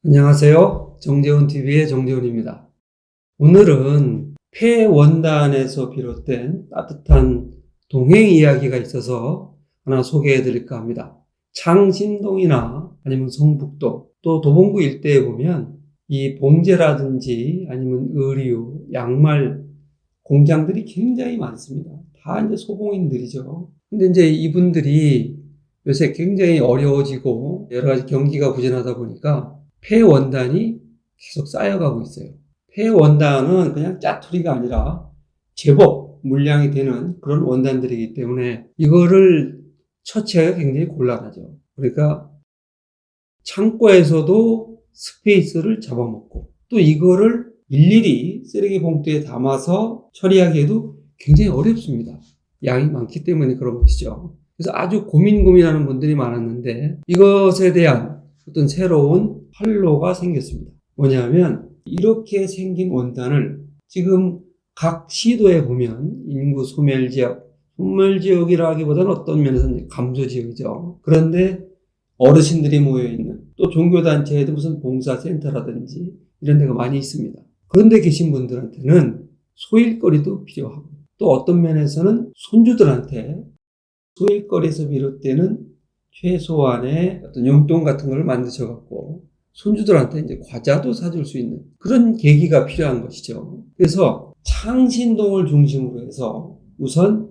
안녕하세요. 정재훈TV의 정재훈입니다. 오늘은 폐원단에서 비롯된 따뜻한 동행 이야기가 있어서 하나 소개해 드릴까 합니다. 창신동이나 아니면 성북동, 또 도봉구 일대에 보면 이 봉제라든지 아니면 의류, 양말 공장들이 굉장히 많습니다. 다 이제 소공인들이죠. 근데 이제 이분들이 요새 굉장히 어려워지고 여러 가지 경기가 부진하다 보니까 폐원단이 계속 쌓여가고 있어요. 폐원단은 그냥 짜투리가 아니라 제법 물량이 되는 그런 원단들이기 때문에 이거를 처치하기가 굉장히 곤란하죠. 그러니까 창고에서도 스페이스를 잡아먹고 또 이거를 일일이 쓰레기 봉투에 담아서 처리하기에도 굉장히 어렵습니다. 양이 많기 때문에 그런 것이죠. 그래서 아주 고민하는 분들이 많았는데 이것에 대한 어떤 새로운 활로가 생겼습니다. 뭐냐면 이렇게 생긴 원단을 지금 각 시도에 보면 인구 소멸지역이라 하기보다는 어떤 면에서는 감소지역이죠. 그런데 어르신들이 모여있는 또 종교단체에도 무슨 봉사센터라든지 이런 데가 많이 있습니다. 그런데 계신 분들한테는 소일거리도 필요하고 또 어떤 면에서는 손주들한테 소일거리에서 비롯되는 최소한의 어떤 용돈 같은 걸 만드셔갖고 손주들한테 이제 과자도 사줄 수 있는 그런 계기가 필요한 것이죠. 그래서 창신동을 중심으로 해서 우선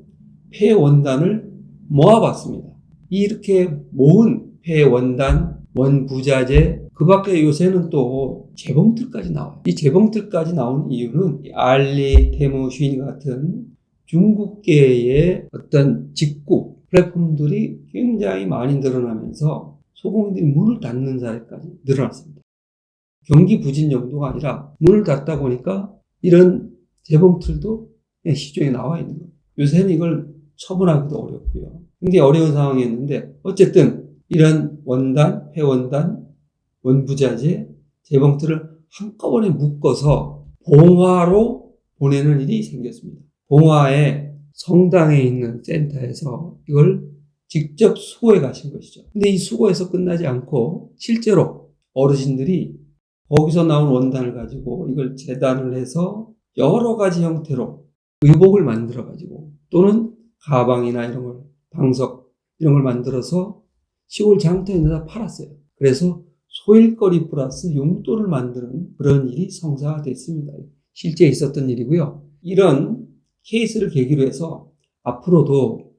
폐원단을 모아봤습니다. 이렇게 모은 폐원단, 원부자재, 그 밖에 요새는 또 재봉틀까지 나와요. 이 재봉틀까지 나온 이유는 알리, 테무, 쉬니 같은 중국계의 어떤 직구 플랫폼들이 굉장히 많이 늘어나면서 소공인들이 문을 닫는 사례까지 늘어났습니다. 경기 부진 정도가 아니라 문을 닫다 보니까 이런 재봉틀도 시중에 나와 있는 거예요. 요새는 이걸 처분하기도 어렵고요. 굉장히 어려운 상황이었는데 어쨌든 이런 원단, 폐원단, 원부자재, 재봉틀을 한꺼번에 묶어서 봉화로 보내는 일이 생겼습니다. 봉화의 성당에 있는 센터에서 이걸 직접 수거해 가신 것이죠. 근데 이 수거에서 끝나지 않고 실제로 어르신들이 거기서 나온 원단을 가지고 이걸 재단을 해서 여러 가지 형태로 의복을 만들어 가지고 또는 가방이나 이런 걸, 방석 이런 걸 만들어서 시골 장터에 내다 팔았어요. 그래서 소일거리 플러스 용돈을 만드는 그런 일이 성사가 됐습니다. 실제 있었던 일이고요. 이런 케이스를 계기로 해서 앞으로도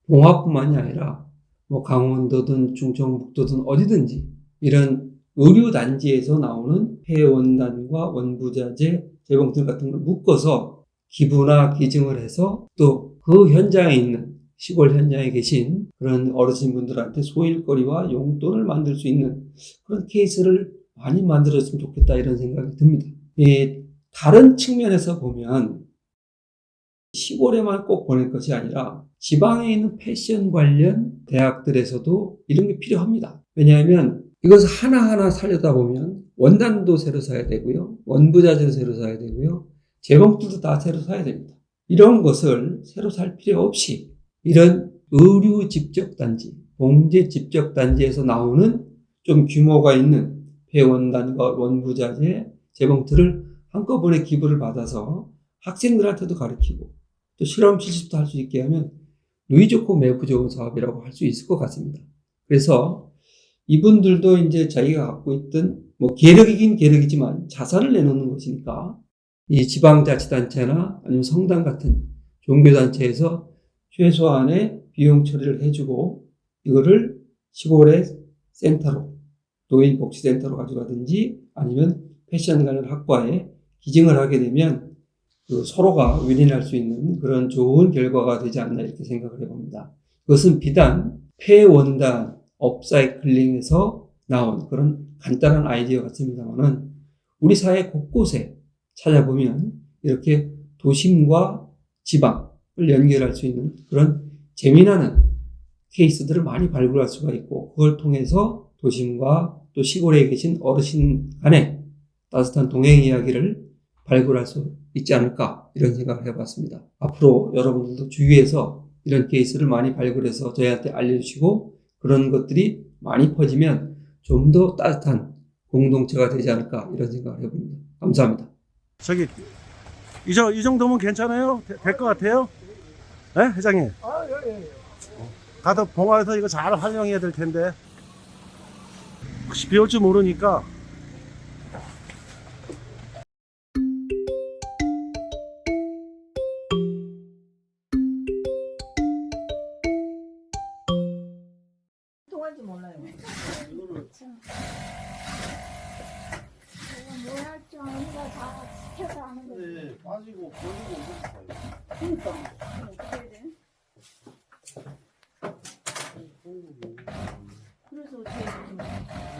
봉화뿐만이 아니라 뭐 강원도든 충청북도든 어디든지 이런 의류단지에서 나오는 폐원단과 원부자재, 재봉틀 같은 걸 묶어서 기부나 기증을 해서 또 그 현장에 있는 시골 현장에 계신 그런 어르신분들한테 소일거리와 용돈을 만들 수 있는 그런 케이스를 많이 만들었으면 좋겠다 이런 생각이 듭니다. 다른 측면에서 보면 시골에만 꼭 보낼 것이 아니라 지방에 있는 패션 관련 대학들에서도 이런 게 필요합니다. 왜냐하면 이것을 하나하나 살려다 보면 원단도 새로 사야 되고요. 원부자재도 새로 사야 되고요. 재봉틀도 다 새로 사야 됩니다. 이런 것을 새로 살 필요 없이 이런 의류 집적단지, 봉제 집적단지에서 나오는 좀 규모가 있는 폐원단과 원부자재, 재봉틀을 한꺼번에 기부를 받아서 학생들한테도 가르치고 또 실험 실습도 할 수 있게 하면 누이 좋고 매부 좋은 사업이라고 할 수 있을 것 같습니다. 그래서 이분들도 이제 자기가 갖고 있던 뭐 계력이긴 계력이지만 자산을 내놓는 것이니까 이 지방자치단체나 아니면 성당 같은 종교단체에서 최소한의 비용 처리를 해주고 이거를 시골의 센터로 노인복지센터로 가져가든지 아니면 패션 관련 학과에 기증을 하게 되면 서로가 윈윈할 수 있는 그런 좋은 결과가 되지 않나 이렇게 생각을 해봅니다. 그것은 비단 폐원단 업사이클링에서 나온 그런 간단한 아이디어 같습니다만은 우리 사회 곳곳에 찾아보면 이렇게 도심과 지방을 연결할 수 있는 그런 재미나는 케이스들을 많이 발굴할 수가 있고 그걸 통해서 도심과 또 시골에 계신 어르신 간의 따뜻한 동행 이야기를 발굴할 수 있지 않을까 이런 생각을 해봤습니다. 앞으로 여러분들도 주위에서 이런 케이스를 많이 발굴해서 저희한테 알려주시고 그런 것들이 많이 퍼지면 좀 더 따뜻한 공동체가 되지 않을까 이런 생각을 해봅니다. 감사합니다. 저기 이 정도면 괜찮아요? 될 것 같아요? 네, 회장님. 가도 봉화에서 이거 잘 활용해야 될 텐데 혹시 비 올 줄 모르니까. 통한지 몰라요. 뭐 할 줄 아니까 다 시켜서 하는 거지. 네, 빠지고 걸리고 그러니까 어떻게 해야 돼? 그래서 어떻게 해야 돼?